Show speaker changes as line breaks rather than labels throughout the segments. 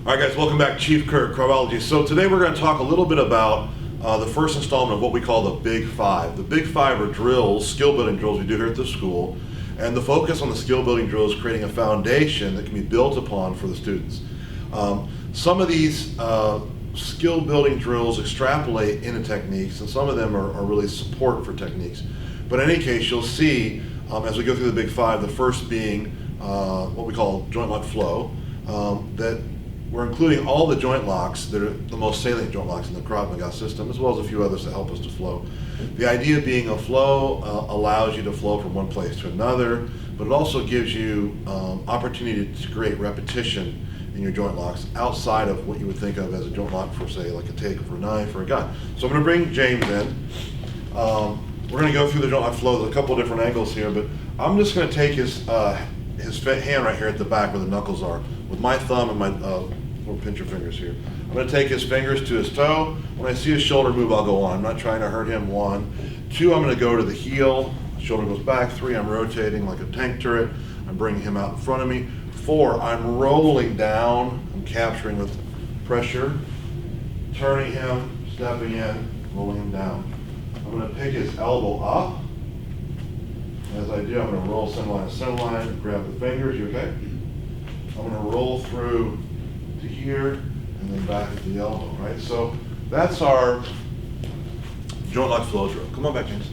All right, guys, welcome back. Chief Kirk, Kravology. So today we're going to talk a little bit about the first installment of what we call the Big Five. The Big Five are drills, skill building drills we do here at the school, and the focus on the skill building drill is creating a foundation that can be built upon for the students. Some of these skill building drills extrapolate into techniques, and some of them are really support for techniques. But in any case, you'll see as we go through the Big Five, the first being what we call joint lock flow, that we're including all the joint locks that are the most salient joint locks in the Krav Maga system, as well as a few others that help us to flow. The idea being a flow allows you to flow from one place to another, but it also gives you opportunity to create repetition in your joint locks outside of what you would think of as a joint lock for, say, like a take for a knife or a gun. So I'm going to bring James in. We're going to go through the joint lock flow. There's a couple of different angles here, but I'm just going to take his hand right here at the back where the knuckles are, with my thumb and my little pincher fingers here. I'm going to take his fingers to his toe. When I see his shoulder move, I'll go on. I'm not trying to hurt him. 1. 2, I'm going to go to the heel. Shoulder goes back. 3, I'm rotating like a tank turret. I'm bringing him out in front of me. 4, I'm rolling down. I'm capturing with pressure, turning him, stepping in, rolling him down. I'm going to pick his elbow up. As I do, I'm going to roll center line, grab the fingers. You okay? I'm going to roll through to here and then back at the elbow, right? So that's our joint lock flow drill. Come on back, James.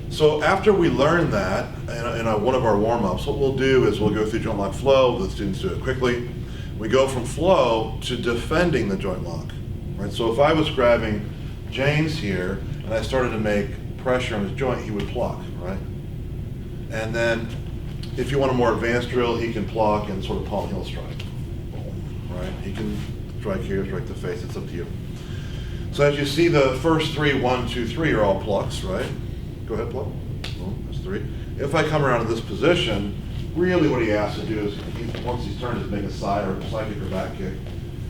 So after we learn that in one of our warm-ups, what we'll do is we'll go through joint lock flow. The students do it quickly. We go from flow to defending the joint lock, right? So if I was grabbing James here and I started to make pressure on his joint, he would pluck, right? And then if you want a more advanced drill, he can pluck and sort of palm heel strike. Right? He can strike here, strike the face, it's up to you. So as you see, the first 3, 1, 2, 3 are all plucks, right? Go ahead, pluck. That's 3. If I come around to this position, really what he has to do is, once he's turned, is make a side kick or back kick.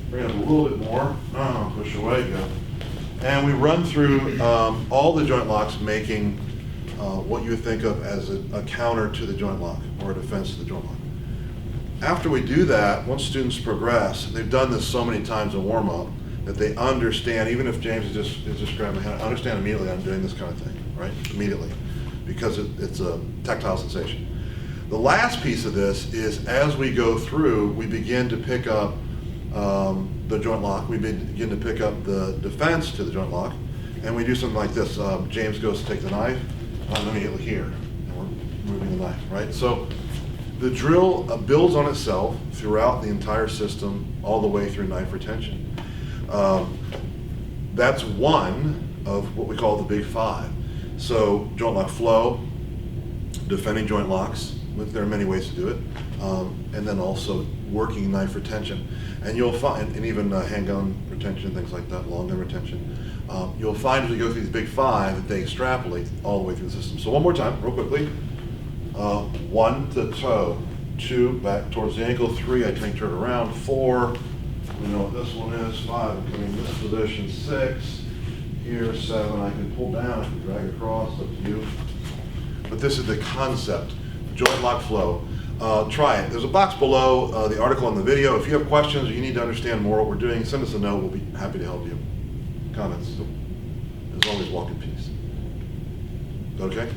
Bring it up a little bit more. Push away, go. And we run through all the joint locks, making what you would think of as a counter to the joint lock or a defense to the joint lock. After we do that, once students progress, they've done this so many times in warm-up that they understand, even if James is just grabbing my hand, understand immediately I'm doing this kind of thing, right? Immediately, because it's a tactile sensation. The last piece of this is as we go through, we begin to pick up the joint lock, we begin to pick up the defense to the joint lock, and we do something like this. James goes to take the knife, let me hit here, and we're moving the knife, right? So the drill builds on itself throughout the entire system, all the way through knife retention. That's one of what we call the Big Five. So joint lock flow, defending joint locks, there are many ways to do it, and then also working knife retention. And you'll find, and even handgun retention, things like that, long gun retention. You'll find as we go through these Big Five that they extrapolate all the way through the system. So one more time, real quickly. 1 to toe, 2 back towards the ankle, 3 I tank turn around, 4 we know what this one is, 5 I'm coming in this position, 6 here, 7 I can pull down, I can drag across, up to you. But this is the concept, joint lock flow. Try it. There's a box below the article and the video. If you have questions or you need to understand more what we're doing, send us a note. We'll be happy to help you. Comments. As always, walk in peace. Okay?